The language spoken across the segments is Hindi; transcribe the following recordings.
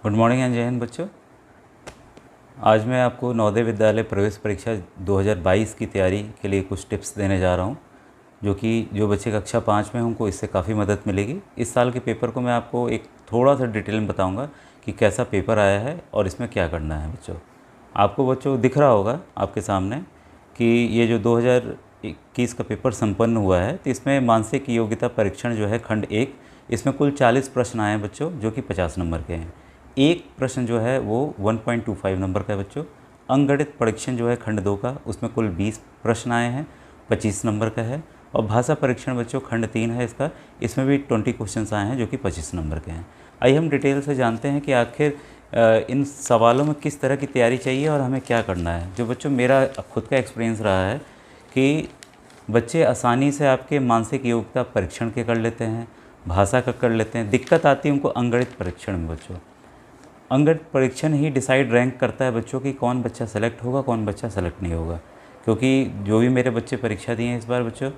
गुड मॉर्निंग एंड जय हिंद बच्चों। आज मैं आपको नवोदय विद्यालय प्रवेश परीक्षा 2022 की तैयारी के लिए कुछ टिप्स देने जा रहा हूं, जो बच्चे कक्षा 5 में हैं उनको इससे काफ़ी मदद मिलेगी। इस साल के पेपर को मैं आपको एक थोड़ा सा डिटेल में बताऊंगा कि कैसा पेपर आया है और इसमें क्या करना है। आपको बच्चों दिख रहा होगा आपके सामने कि ये जो 2021 का पेपर संपन्न हुआ है, तो इसमें मानसिक योग्यता परीक्षण जो है खंड 1, इसमें कुल 40 प्रश्न आए हैं बच्चों, जो कि 50 नंबर के हैं। एक प्रश्न जो है वो 1.25 नंबर का है बच्चों। अंकगणित परीक्षण जो है खंड 2 का, उसमें कुल 20 प्रश्न आए हैं, 25 नंबर का है। और भाषा परीक्षण बच्चों खंड 3 है इसका, इसमें भी 20 क्वेश्चंस आए हैं, जो कि 25 नंबर के हैं। आइए हम डिटेल से जानते हैं कि आखिर इन सवालों में किस तरह की तैयारी चाहिए और हमें क्या करना है। जो बच्चों मेरा खुद का एक्सपीरियंस रहा है कि बच्चे आसानी से आपके मानसिक योग्यता परीक्षण के कर लेते हैं, भाषा का कर लेते हैं। दिक्कत आती है उनको अंकगणित परीक्षण में बच्चों। अंकगणित परीक्षण ही डिसाइड रैंक करता है बच्चों कि कौन बच्चा सेलेक्ट होगा, कौन बच्चा सेलेक्ट नहीं होगा। क्योंकि जो भी मेरे बच्चे परीक्षा दिए हैं इस बार बच्चों,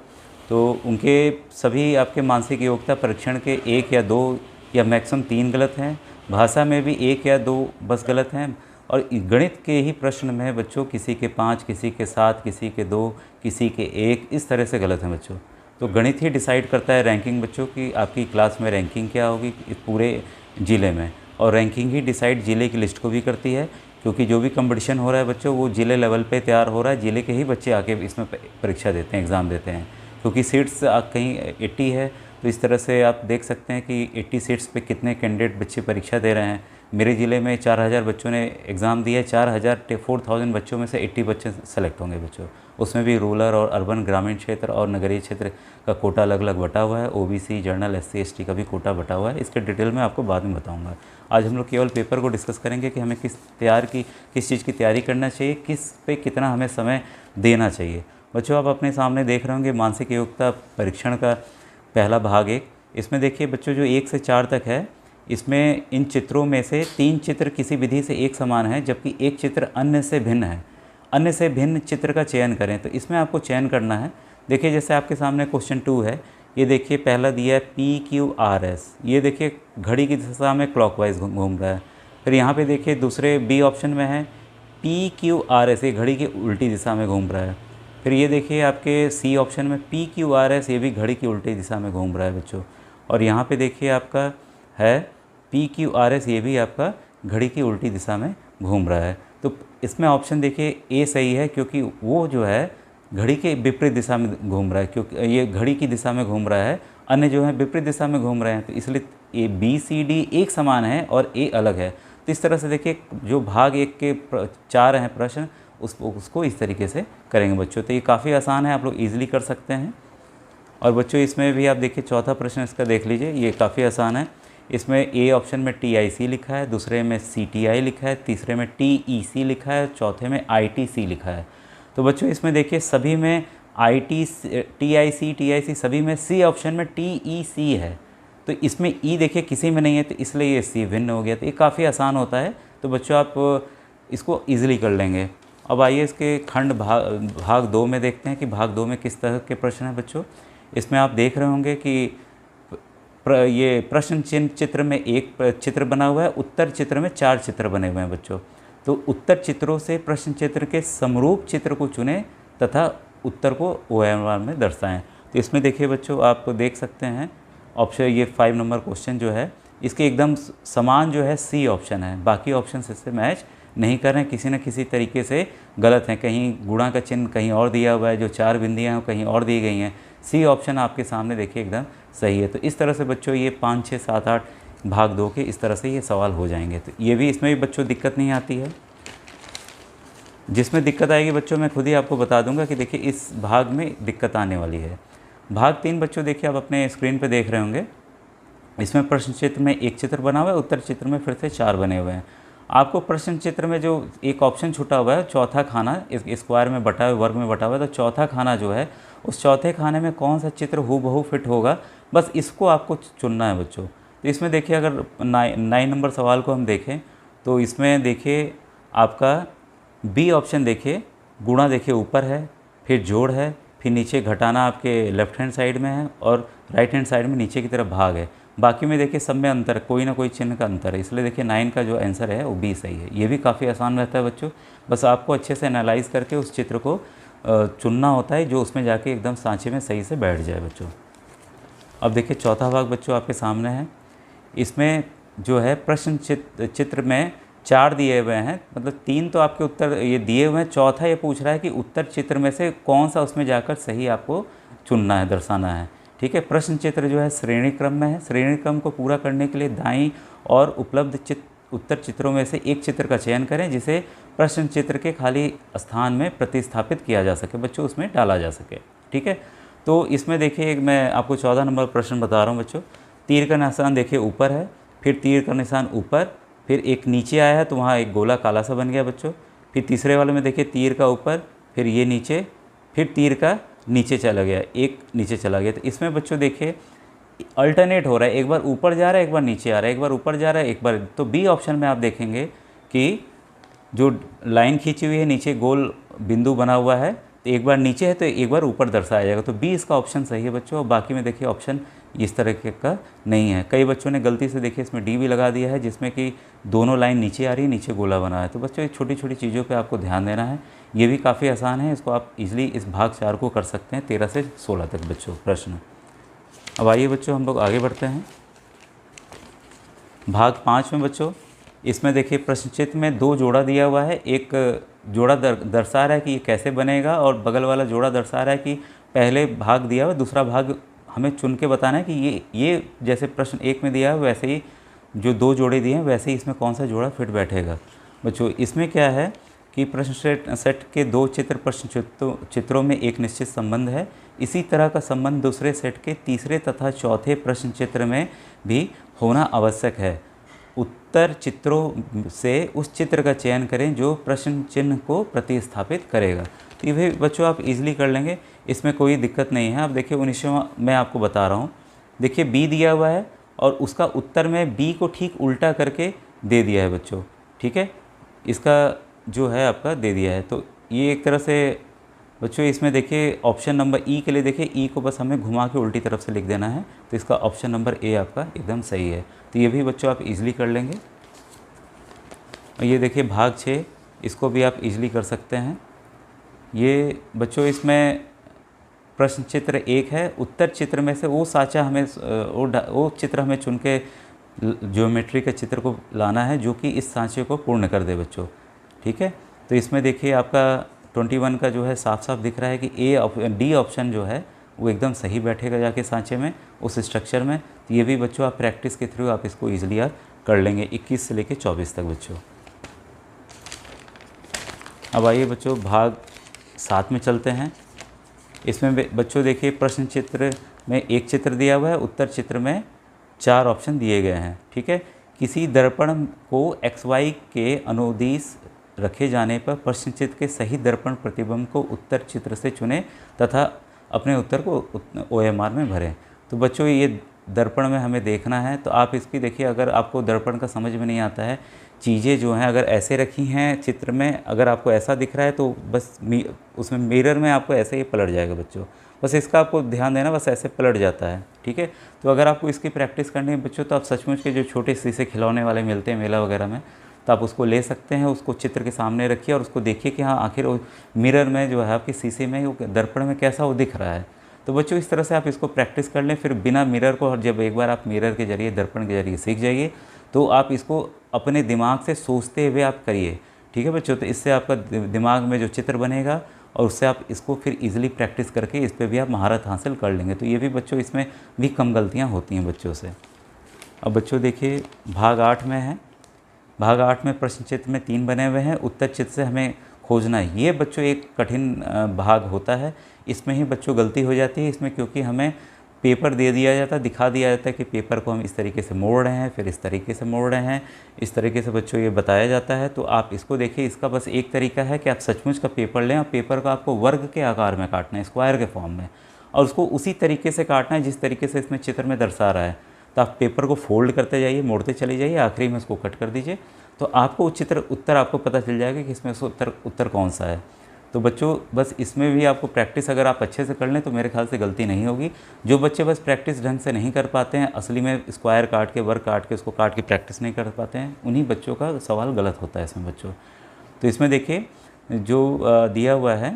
तो उनके सभी आपके मानसिक योग्यता परीक्षण के 1 या 2 या मैक्सिमम 3 गलत हैं। भाषा में भी 1 या 2 बस गलत हैं। और गणित के ही प्रश्न में बच्चों किसी के 5, किसी के 7, किसी के 2, किसी के 1, इस तरह से गलत हैं बच्चों। तो गणित ही डिसाइड करता है रैंकिंग बच्चों की, आपकी क्लास में रैंकिंग क्या होगी इस पूरे ज़िले में। और रैंकिंग ही डिसाइड ज़िले की लिस्ट को भी करती है, क्योंकि जो भी कंपटीशन हो रहा है बच्चों वो ज़िले लेवल पे तैयार हो रहा है। ज़िले के ही बच्चे आके इसमें परीक्षा देते हैं, एग्ज़ाम देते हैं। क्योंकि सीट्स कहीं 80 है, तो इस तरह से आप देख सकते हैं कि 80 सीट्स पे कितने कैंडिडेट बच्चे परीक्षा दे रहे हैं। मेरे ज़िले में 4000 बच्चों ने एग्ज़ाम दिया है। 4000 बच्चों में से 80 बच्चे सेलेक्ट होंगे बच्चों। उसमें भी रूरल और अर्बन, ग्रामीण क्षेत्र और नगरीय क्षेत्र का कोटा अलग अलग बटा हुआ है। ओबीसी, जनरल, SC ST का भी कोटा बटा हुआ है। इसके डिटेल में आपको बाद में बताऊंगा। आज हम लोग केवल पेपर को डिस्कस करेंगे कि हमें किस चीज़ की तैयारी करना चाहिए, किस पे कितना हमें समय देना चाहिए। बच्चों आप अपने सामने देख रहे होंगे मानसिक योग्यता परीक्षण का पहला भाग 1। इसमें देखिए बच्चों जो 1 से 4 तक है, इसमें इन चित्रों में से 3 चित्र किसी विधि से एक समान है, जबकि एक चित्र अन्य से भिन्न है। अन्य से भिन्न चित्र का चयन करें, तो इसमें आपको चयन करना है। देखिए जैसे आपके सामने क्वेश्चन 2 है, ये देखिए पहला दिया है PQRS। ये देखिए घड़ी की दिशा में क्लॉकवाइज घूम रहा है। फिर यहाँ पे देखिए दूसरे B ऑप्शन में है PQRS, ये घड़ी की उल्टी दिशा में घूम रहा है। फिर ये देखिए आपके C ऑप्शन में PQRS, ये भी घड़ी की उल्टी दिशा में घूम रहा है बच्चों। और यहाँ पे देखिए आपका है PQRS, ये भी आपका घड़ी की उल्टी दिशा में घूम रहा है। तो इसमें ऑप्शन देखिए A सही है, क्योंकि वो जो है घड़ी के विपरीत दिशा में घूम रहा है, क्योंकि ये घड़ी की दिशा में घूम रहा है, अन्य जो है विपरीत दिशा में घूम रहे हैं। तो इसलिए ABCD एक समान है और A अलग है। तो इस तरह से देखिए जो भाग 1 के 4 हैं प्रश्न, उसको इस तरीके से करेंगे बच्चों। तो ये काफ़ी आसान है, आप लोग ईजिली कर सकते हैं। और बच्चों इसमें भी आप देखिए चौथा प्रश्न इसका देख लीजिए, ये काफ़ी आसान है। इसमें A ऑप्शन में TIC लिखा है, दूसरे में CTI लिखा है, तीसरे में TEC लिखा है, चौथे में ITC लिखा है। तो बच्चों इसमें देखिए सभी में TIC सभी में, C ऑप्शन में TEC है। तो इसमें E देखिए किसी में नहीं है, तो इसलिए ये C भिन्न हो गया। तो ये काफ़ी आसान होता है, तो बच्चों आप इसको ईजिली कर लेंगे। अब आइए इसके खंड भाग 2 में देखते हैं कि भाग 2 में किस तरह के प्रश्न हैं बच्चों। इसमें आप देख रहे होंगे कि ये प्रश्न चिन्ह चित्र में 1 चित्र बना हुआ है, उत्तर चित्र में 4 चित्र बने हुए हैं बच्चों। तो उत्तर चित्रों से प्रश्न चित्र के समरूप चित्र को चुनें तथा उत्तर को OMR में दर्शाएं। तो इसमें देखिए बच्चों आप देख सकते हैं ऑप्शन, ये 5 नंबर क्वेश्चन जो है इसके एकदम समान जो है C ऑप्शन है। बाकी ऑप्शन इससे मैच नहीं कर रहे हैं, किसी न किसी तरीके से गलत हैं। कहीं गुणा का चिन्ह कहीं और दिया हुआ है, जो 4 बिंदियाँ हैं वो कहीं और दी गई हैं। C ऑप्शन आपके सामने देखिए एकदम सही है। तो इस तरह से बच्चों ये 5, 6, 7, 8 भाग 2 के इस तरह से ये सवाल हो जाएंगे। तो ये भी, इसमें भी बच्चों दिक्कत नहीं आती है। जिसमें दिक्कत आएगी बच्चों मैं खुद ही आपको बता दूंगा कि देखिए इस भाग में दिक्कत आने वाली है। भाग 3 बच्चों देखिए आप अपने स्क्रीन पे देख रहे होंगे। इसमें प्रश्न चित्र में 1 चित्र बना हुआ है, उत्तर चित्र में फिर से 4 बने हुए हैं। आपको प्रश्न चित्र में जो एक ऑप्शन छूटा हुआ है, चौथा खाना इस स्क्वायर में बटा हुआ, वर्ग में बटा हुआ है, तो चौथा खाना जो है उस चौथे खाने में कौन सा चित्र हूबहू फिट होगा, बस इसको आपको चुनना है बच्चों। तो इसमें देखिए अगर 9 नंबर सवाल को हम देखें, तो इसमें देखिए आपका B ऑप्शन देखिए, गुणा देखिए ऊपर है, फिर जोड़ है, फिर नीचे घटाना आपके लेफ्ट हैंड साइड में है और राइट हैंड साइड में नीचे की तरफ भाग है। बाकी में देखिए सब में अंतर, कोई ना कोई चिन्ह का अंतर है, इसलिए देखिए 9 का जो आंसर है वो बी सही है। ये भी काफ़ी आसान रहता है बच्चों, बस आपको अच्छे से एनालाइज करके उस चित्र को चुनना होता है जो उसमें जाके एकदम सांचे में सही से बैठ जाए बच्चों। अब देखिए चौथा भाग बच्चों आपके सामने है। इसमें जो है प्रश्न चित्र में 4 दिए हुए हैं, मतलब 3 तो आपके उत्तर ये दिए हुए हैं, चौथा ये पूछ रहा है कि उत्तर चित्र में से कौन सा उसमें जाकर सही आपको चुनना है, दर्शाना है। ठीक है, प्रश्न चित्र जो है श्रेणी क्रम में है। श्रेणी क्रम को पूरा करने के लिए दाईं और उपलब्ध उत्तर चित्रों में से एक चित्र का चयन करें जिसे प्रश्न चित्र के खाली स्थान में प्रतिस्थापित किया जा सके, बच्चों उसमें डाला जा सके। ठीक है, तो इसमें देखिए मैं आपको 14 नंबर प्रश्न बता रहा हूँ बच्चों। तीर का निशान देखिए ऊपर है, फिर तीर का निशान ऊपर, फिर एक नीचे आया है तो वहाँ एक गोला काला सा बन गया बच्चों। फिर तीसरे वाले में देखिए तीर का ऊपर, फिर ये नीचे, फिर तीर का नीचे चला गया, एक नीचे चला गया। तो इसमें बच्चों देखिए अल्टरनेट हो रहा है, एक बार ऊपर जा रहा है, एक बार नीचे आ रहा है, एक बार ऊपर जा रहा है, एक बार। तो बी ऑप्शन में आप देखेंगे कि जो लाइन खींची हुई है नीचे गोल बिंदु बना हुआ है, तो एक बार नीचे है तो एक बार ऊपर दर्शाया जाएगा। तो बी इसका ऑप्शन सही है बच्चों। और बाकी में देखिए ऑप्शन इस तरह का नहीं है। कई बच्चों ने गलती से देखिए इसमें डी भी लगा दिया है जिसमें कि दोनों लाइन नीचे आ रही है, नीचे गोला बना है। तो बच्चों ये छोटी छोटी चीज़ों पे आपको ध्यान देना है। ये भी काफ़ी आसान है, इसको आप इजीली इस भाग 4 को कर सकते हैं 13 से 16 तक बच्चों प्रश्न। अब आइए बच्चों हम लोग आगे बढ़ते हैं भाग 5 में बच्चों। इसमें देखिए प्रश्न चित्र में 2 जोड़ा दिया हुआ है, एक जोड़ा दर्शा रहा है कि ये कैसे बनेगा और बगल वाला जोड़ा दर्शा रहा है कि पहले भाग दिया हुआ, दूसरा भाग हमें चुन के बताना है कि ये जैसे प्रश्न 1 में दिया है वैसे ही जो 2 जोड़े दिए हैं वैसे ही इसमें कौन सा जोड़ा फिट बैठेगा बच्चों। इसमें क्या है कि प्रश्न सेट के 2 चित्र प्रश्न चित्रों में एक निश्चित संबंध है। इसी तरह का संबंध दूसरे सेट के तीसरे तथा चौथे प्रश्न चित्र में भी होना आवश्यक है। उत्तर चित्रों से उस चित्र का चयन करें जो प्रश्न चिन्ह को प्रतिस्थापित करेगा। तो ये भी बच्चों आप इजीली कर लेंगे, इसमें कोई दिक्कत नहीं है। आप देखिए 19वां मैं आपको बता रहा हूँ, देखिए बी दिया हुआ है और उसका उत्तर में बी को ठीक उल्टा करके दे दिया है बच्चों। ठीक है, इसका जो है आपका दे दिया है। तो ये एक तरह से बच्चों इसमें देखिए ऑप्शन नंबर ई के लिए देखिए ई को बस हमें घुमा के उल्टी तरफ से लिख देना है, तो इसका ऑप्शन नंबर ए आपका एकदम सही है। तो ये भी बच्चों आप इजीली कर लेंगे। और ये देखिए भाग 6, इसको भी आप इजीली कर सकते हैं। ये बच्चों इसमें प्रश्न चित्र 1 है, उत्तर चित्र में से वो साँचा हमें वो चित्र हमें चुन के ज्योमेट्री के चित्र को लाना है जो कि इस सांचे को पूर्ण कर दे बच्चों। ठीक है, तो इसमें देखिए आपका 21 का जो है साफ साफ दिख रहा है कि डी ऑप्शन जो है वो एकदम सही बैठेगा जाके सांचे में, उस स्ट्रक्चर में। तो ये भी बच्चों आप प्रैक्टिस के थ्रू आप इसको ईजिली आप कर लेंगे 21 से लेकर 24 तक बच्चों। अब आइए बच्चों भाग 7 में चलते हैं। इसमें बच्चों देखिए प्रश्न चित्र में एक चित्र दिया हुआ है, उत्तर चित्र में 4 ऑप्शन दिए गए हैं। ठीक है, किसी दर्पण को XY के अनुदिश रखे जाने पर प्रश्न चित्र के सही दर्पण प्रतिबिंब को उत्तर चित्र से चुनें तथा अपने उत्तर को OMR में भरें। तो बच्चों ये दर्पण में हमें देखना है, तो आप इसकी देखिए अगर आपको दर्पण का समझ में नहीं आता है, चीज़ें जो हैं अगर ऐसे रखी हैं चित्र में, अगर आपको ऐसा दिख रहा है तो बस उसमें मिरर में आपको ऐसे ही पलट जाएगा बच्चों। बस इसका आपको ध्यान देना, बस ऐसे पलट जाता है। ठीक है, तो अगर आपको इसकी प्रैक्टिस करनी है बच्चों तो आप सचमुच के जो छोटे शीशे खिलौने वाले मिलते हैं मेला वगैरह में, तो आप उसको ले सकते हैं, उसको चित्र के सामने रखिए और उसको देखिए कि हाँ आखिर वो मिरर में जो है आपके शीशे में वो दर्पण में कैसा वो दिख रहा है। तो बच्चों इस तरह से आप इसको प्रैक्टिस कर लें, फिर बिना मिरर को जब एक बार आप मिरर के जरिए दर्पण के जरिए सीख जाइए तो आप इसको अपने दिमाग से सोचते हुए आप करिए। ठीक है बच्चों, तो इससे आपका दिमाग में जो चित्र बनेगा और उससे आप इसको फिर इजीली प्रैक्टिस करके इस पर भी आप महारत हासिल कर लेंगे। तो ये भी बच्चों इसमें भी कम गलतियाँ होती हैं बच्चों से। अब बच्चों देखिए भाग 8 में है। भाग 8 में प्रश्न चित्र में 3 बने हुए हैं, उत्तर चित्र से हमें खोजना है। ये बच्चों एक कठिन भाग होता है, इसमें ही बच्चों गलती हो जाती है इसमें, क्योंकि हमें पेपर दे दिया जाता है, दिखा दिया जाता है कि पेपर को हम इस तरीके से मोड़ रहे हैं, फिर इस तरीके से मोड़ रहे हैं, इस तरीके से बच्चों ये बताया जाता है। तो आप इसको देखिए, इसका बस एक तरीका है कि आप सचमुच का पेपर लें और पेपर को आपको वर्ग के आकार में काटना है, स्क्वायर के फॉर्म में, और उसको उसी तरीके से काटना है जिस तरीके से इसमें चित्र में दर्शा रहा है। तो आप पेपर को फोल्ड करते जाइए, मोड़ते चले जाइए, आखिरी में उसको कट कर दीजिए, तो आपको उत्तर आपको पता चल जाएगा कि इसमें से उत्तर कौन सा है। तो बच्चों बस इसमें भी आपको प्रैक्टिस अगर आप अच्छे से कर लें तो मेरे ख्याल से गलती नहीं होगी। जो बच्चे बस प्रैक्टिस ढंग से नहीं कर पाते हैं, असली में स्क्वायर काट के, वर्ग काट के, उसको काट के प्रैक्टिस नहीं कर पाते हैं, उन्हीं बच्चों का सवाल गलत होता है इसमें बच्चों। तो इसमें देखिए जो दिया हुआ है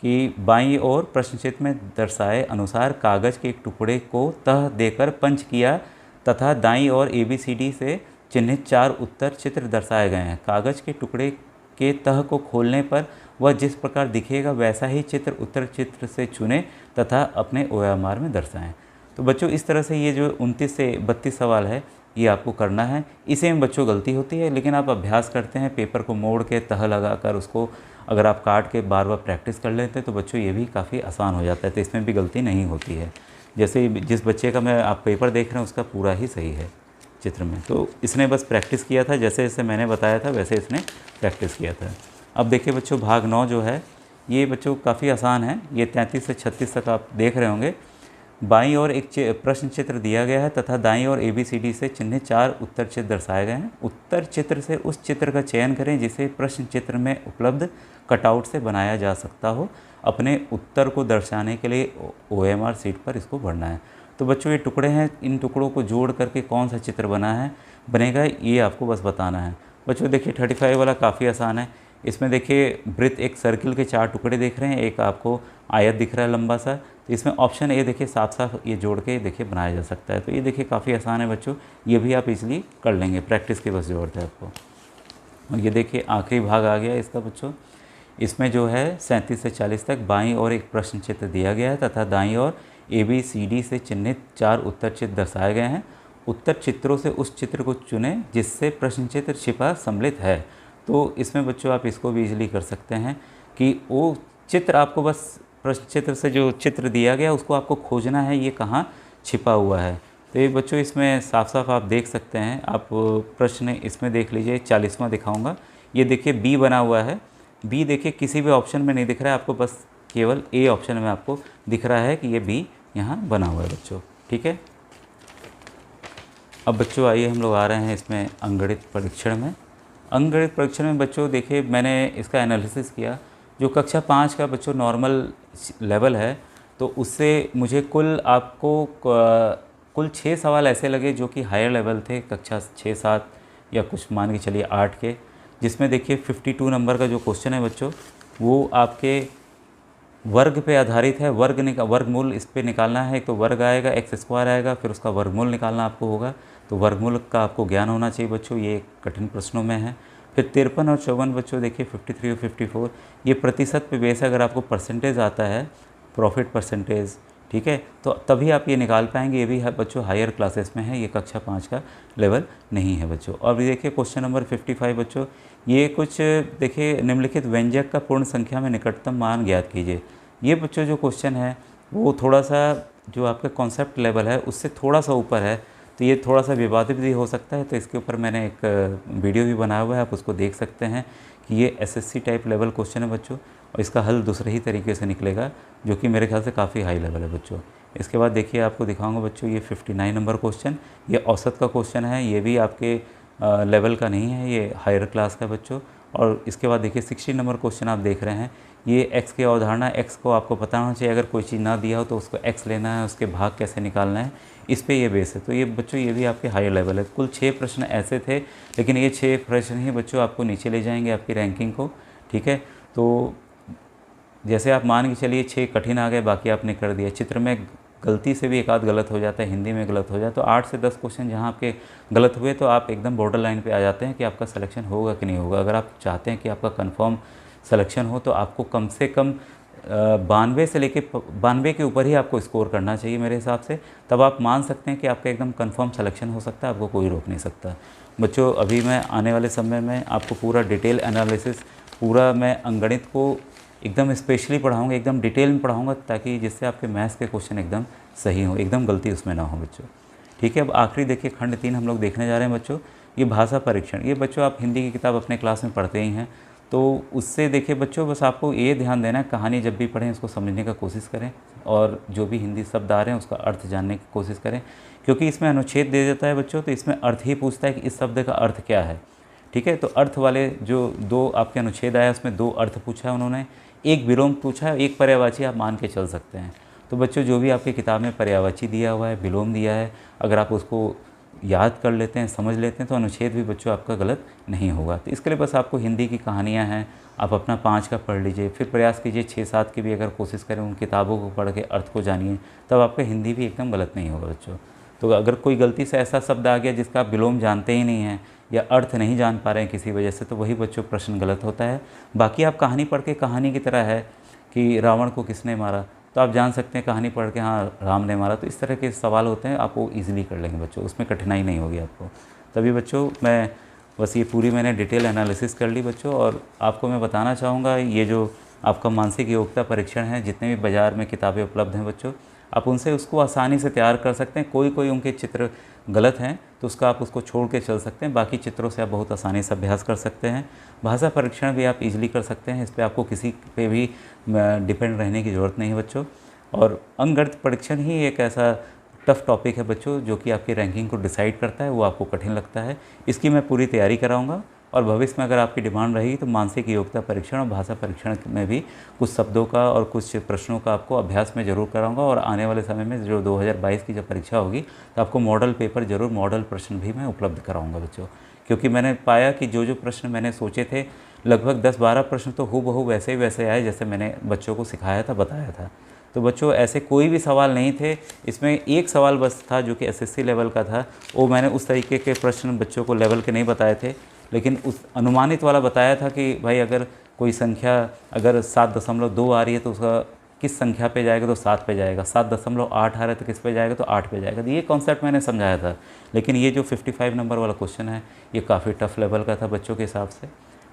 कि बाईं ओर प्रश्न चित्र में दर्शाए अनुसार कागज़ के एक टुकड़े को तह देकर पंच किया तथा दाईं ओर ABCD से चिन्हित 4 उत्तर चित्र दर्शाए गए हैं। कागज़ के टुकड़े के तह को खोलने पर वह जिस प्रकार दिखेगा वैसा ही चित्र उत्तर चित्र से चुनें तथा अपने OMR में दर्शाएं। तो बच्चों इस तरह से ये जो 29 से 32 सवाल है ये आपको करना है। इसे में बच्चों गलती होती है, लेकिन आप अभ्यास करते हैं, पेपर को मोड़ के तह लगाकर उसको अगर आप काट के बार बार प्रैक्टिस कर लेते हैं तो बच्चों ये भी काफ़ी आसान हो जाता है। तो इसमें भी गलती नहीं होती है। जैसे जिस बच्चे का मैं आप पेपर देख रहे हैं उसका पूरा ही सही है चित्र में, तो इसने बस प्रैक्टिस किया था, जैसे जैसे मैंने बताया था वैसे इसने प्रैक्टिस किया था। अब देखिए बच्चों भाग 9 जो है ये बच्चों काफ़ी आसान है। ये 33 से 36 तक आप देख रहे होंगे। बाईं ओर एक प्रश्न चित्र दिया गया है तथा दाईं ओर ABCD से चिन्हित 4 उत्तर चित्र दर्शाए गए हैं। उत्तर चित्र से उस चित्र का चयन करें जिसे प्रश्न चित्र में उपलब्ध कटआउट से बनाया जा सकता हो। अपने उत्तर को दर्शाने के लिए OMR शीट पर इसको भरना है। तो बच्चों ये टुकड़े हैं, इन टुकड़ों को जोड़ करके कौन सा चित्र बनेगा ये आपको बस बताना है। बच्चों देखिए 35 वाला काफ़ी आसान है। इसमें देखिए वृत्त एक सर्किल के 4 टुकड़े दिख रहे हैं, एक आपको आयत दिख रहा है लंबा सा। तो इसमें ऑप्शन ए देखिए साफ साफ ये जोड़ के देखिए बनाया जा सकता है। तो ये देखिए काफ़ी आसान है बच्चों, ये भी आप इजली कर लेंगे, प्रैक्टिस की बस ज़रूरत है आपको। और ये देखिए आखिरी भाग आ गया इसका बच्चों। इसमें जो है 37 से 40 तक बाईं ओर एक प्रश्न चित्र दिया गया है तथा दाईं ओर ABCD से चिन्हित 4 उत्तर चित्र दर्शाए गए हैं। उत्तर चित्रों से उस चित्र को चुनें जिससे प्रश्न चित्र छिपा सम्मिलित है। तो इसमें बच्चों आप इसको भी इजीली कर सकते हैं कि वो चित्र आपको बस प्रश्न चित्र से जो चित्र दिया गया उसको आपको खोजना है ये कहाँ छिपा हुआ है। तो ये बच्चों इसमें साफ साफ आप देख सकते हैं। आप प्रश्न इसमें देख लीजिए, 40वां दिखाऊंगा। ये देखिए B बना हुआ है। B देखिए किसी भी ऑप्शन में नहीं दिख रहा है आपको, बस केवल A ऑप्शन में आपको दिख रहा है कि ये B यहाँ बना हुआ है बच्चों। ठीक है, अब बच्चों आइए हम लोग आ रहे हैं इसमें अंकगणित परीक्षण में। अंकगणित परीक्षण में बच्चों देखिए मैंने इसका एनालिसिस किया। जो कक्षा 5 का बच्चों नॉर्मल लेवल है तो उससे मुझे कुल 6 सवाल ऐसे लगे जो कि हायर लेवल थे, कक्षा 6-7 या कुछ मान के चलिए 8 के, जिसमें देखिए 52 नंबर का जो क्वेश्चन है बच्चों वो आपके वर्ग पे आधारित है। वर्गमूल इस पे निकालना है। एक तो वर्ग आएगा, x² आएगा, फिर उसका वर्गमूल निकालना आपको होगा। तो वर्गमूल का आपको ज्ञान होना चाहिए बच्चों, ये कठिन प्रश्नों में है। फिर 53 और 54 बच्चों देखिए 53 और 54 ये प्रतिशत पे बेस है। अगर आपको परसेंटेज आता है, प्रॉफिट परसेंटेज, ठीक है, तो तभी आप ये निकाल पाएंगे। ये भी है बच्चों हायर क्लासेस में है, ये कक्षा 5 का लेवल नहीं है बच्चों। और देखिए क्वेश्चन नंबर 55 बच्चों, ये कुछ देखिए निम्नलिखित व्यंजक का पूर्ण संख्या में निकटतम मान ज्ञात कीजिए। ये बच्चों जो क्वेश्चन है वो थोड़ा सा जो आपका कॉन्सेप्ट लेवल है उससे थोड़ा सा ऊपर है, तो ये थोड़ा सा विवादित भी हो सकता है। तो इसके ऊपर मैंने एक वीडियो भी बनाया हुआ है, आप उसको देख सकते हैं कि ये SSC टाइप लेवल क्वेश्चन है बच्चों, और इसका हल दूसरे ही तरीके से निकलेगा जो कि मेरे ख्याल से काफ़ी हाई लेवल है बच्चों। इसके बाद देखिए आपको दिखाऊंगा बच्चों ये 59 नंबर क्वेश्चन, ये औसत का क्वेश्चन है, ये भी आपके लेवल का नहीं है, ये हायर क्लास का बच्चों। और इसके बाद देखिए 60 नंबर क्वेश्चन आप देख रहे हैं, ये x की अवधारणा, x को आपको पता होना चाहिए। अगर कोई चीज़ ना दिया हो तो उसको x लेना है, उसके भाग कैसे निकालना है, इस पे ये बेस है। तो ये बच्चों ये भी आपके हायर लेवल है। कुल 6 प्रश्न ऐसे थे, लेकिन ये 6 प्रश्न ही बच्चों आपको नीचे ले जाएंगे आपकी रैंकिंग को। ठीक है, तो जैसे आप मान के चलिए 6 कठिन आ गए, बाकी आपने कर दिया। चित्र में गलती से भी एक आध गलत हो जाता है, हिंदी में गलत हो जाए तो 8 से 10 क्वेश्चन जहाँ आपके गलत हुए तो आप एकदम बॉर्डर लाइन पे आ जाते हैं कि आपका सिलेक्शन होगा कि नहीं होगा। अगर आप चाहते हैं कि आपका कंफर्म सिलेक्शन हो तो आपको कम से कम 92 से लेके 92 के ऊपर ही आपको स्कोर करना चाहिए मेरे हिसाब से, तब आप मान सकते हैं कि आपका एकदम कंफर्म सिलेक्शन हो सकता है, आपको कोई रोक नहीं सकता। बच्चों अभी मैं आने वाले समय में आपको पूरा डिटेल एनालिसिस, पूरा मैं अंकगणित को एकदम स्पेशली पढ़ाऊँगा, एकदम डिटेल में पढ़ाऊँगा, ताकि जिससे आपके मैथ्स के क्वेश्चन एकदम सही हो, एकदम गलती उसमें ना हो बच्चों। ठीक है, अब आखिरी देखिए खंड 3 हम लोग देखने जा रहे हैं बच्चों, ये भाषा परीक्षण। ये बच्चों आप हिंदी की किताब अपने क्लास में पढ़ते ही हैं, तो उससे देखिए बच्चों बस आपको ये ध्यान देना है, कहानी जब भी पढ़ें उसको समझने का कोशिश करें, और जो भी हिंदी शब्द आ रहे हैं उसका अर्थ जानने की कोशिश करें, क्योंकि इसमें अनुच्छेद दे देता है बच्चों, तो इसमें अर्थ ही पूछता है कि इस शब्द का अर्थ क्या है। ठीक है, तो अर्थ वाले जो 2 आपके अनुच्छेद आया उसमें 2 अर्थ पूछा है उन्होंने। एक विलोम पूछा है, एक पर्यायवाची आप मान के चल सकते हैं। तो बच्चों जो भी आपकी किताब में पर्यायवाची दिया हुआ है, विलोम दिया है, अगर आप उसको याद कर लेते हैं, समझ लेते हैं, तो अनुच्छेद भी बच्चों आपका गलत नहीं होगा। तो इसके लिए बस आपको हिंदी की कहानियाँ हैं, आप अपना 5 का पढ़ लीजिए, फिर प्रयास कीजिए 6-7 की भी अगर कोशिश करें, उन किताबों को पढ़ के अर्थ को जानिए, तब आपका हिंदी भी एकदम गलत नहीं होगा बच्चों। तो अगर कोई गलती से ऐसा शब्द आ गया जिसका आप विलोम जानते ही नहीं हैं या अर्थ नहीं जान पा रहे हैं किसी वजह से, तो वही बच्चों प्रश्न गलत होता है। बाकी आप कहानी पढ़ के, कहानी की तरह है कि रावण को किसने मारा, तो आप जान सकते हैं कहानी पढ़ के हाँ राम ने मारा। तो इस तरह के सवाल होते हैं, आप वो ईज़िली कर लेंगे बच्चों, उसमें कठिनाई नहीं होगी आपको। तभी बच्चों मैं बस ये पूरी मैंने डिटेल एनालिसिस कर ली बच्चों। और आपको मैं बताना चाहूँगा, ये जो आपका मानसिक योग्यता परीक्षण है, जितने भी बाज़ार में किताबें उपलब्ध हैं बच्चों, आप उनसे उसको आसानी से तैयार कर सकते हैं। कोई उनके चित्र गलत हैं तो उसका आप उसको छोड़ के चल सकते हैं, बाकी चित्रों से आप बहुत आसानी से अभ्यास कर सकते हैं। भाषा परीक्षण भी आप इजीली कर सकते हैं, इस पर आपको किसी पे भी डिपेंड रहने की ज़रूरत नहीं है बच्चों। और अंकगणित परीक्षण ही एक ऐसा टफ़ टॉपिक है बच्चों जो कि आपकी रैंकिंग को डिसाइड करता है, वो आपको कठिन लगता है। इसकी मैं पूरी तैयारी कराऊंगा और भविष्य में अगर आपकी डिमांड रहेगी तो मानसिक योग्यता परीक्षण और भाषा परीक्षण में भी कुछ शब्दों का और कुछ प्रश्नों का आपको अभ्यास में ज़रूर कराऊंगा। और आने वाले समय में जो 2022 की जब परीक्षा होगी तो आपको मॉडल पेपर ज़रूर, मॉडल प्रश्न भी मैं उपलब्ध कराऊँगा बच्चों। क्योंकि मैंने पाया कि जो प्रश्न मैंने सोचे थे, लगभग 10-12 प्रश्न तो हूबहू वैसे ही वैसे आए जैसे मैंने बच्चों को सिखाया था, बताया था। तो बच्चों ऐसे कोई भी सवाल नहीं थे, इसमें एक सवाल बस था जो कि एसएससी लेवल का था। वो मैंने उस तरीके के प्रश्न बच्चों को लेवल के नहीं बताए थे, लेकिन उस अनुमानित वाला बताया था कि भाई अगर कोई संख्या अगर 7.2 आ रही है तो उसका किस संख्या पे जाएगा, तो 7 पे जाएगा। 7.8 आ रहा है तो किस पे जाएगा, तो 8 पे जाएगा। तो ये कॉन्सेप्ट मैंने समझाया था। लेकिन ये जो 55 नंबर वाला क्वेश्चन है, ये काफ़ी टफ लेवल का था बच्चों के हिसाब से।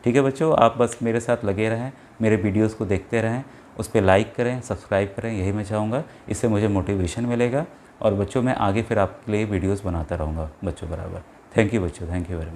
ठीक है बच्चों, आप बस मेरे साथ लगे रहें, मेरे वीडियोज़ को देखते रहें, उस पर लाइक करें, सब्सक्राइब करें, यही मैं चाहूँगा। इससे मुझे मोटिवेशन मिलेगा और बच्चों मैं आगे फिर आपके लिए वीडियोस बनाता रहूँगा बच्चों बराबर। थैंक यू बच्चों, थैंक यू वेरी मच।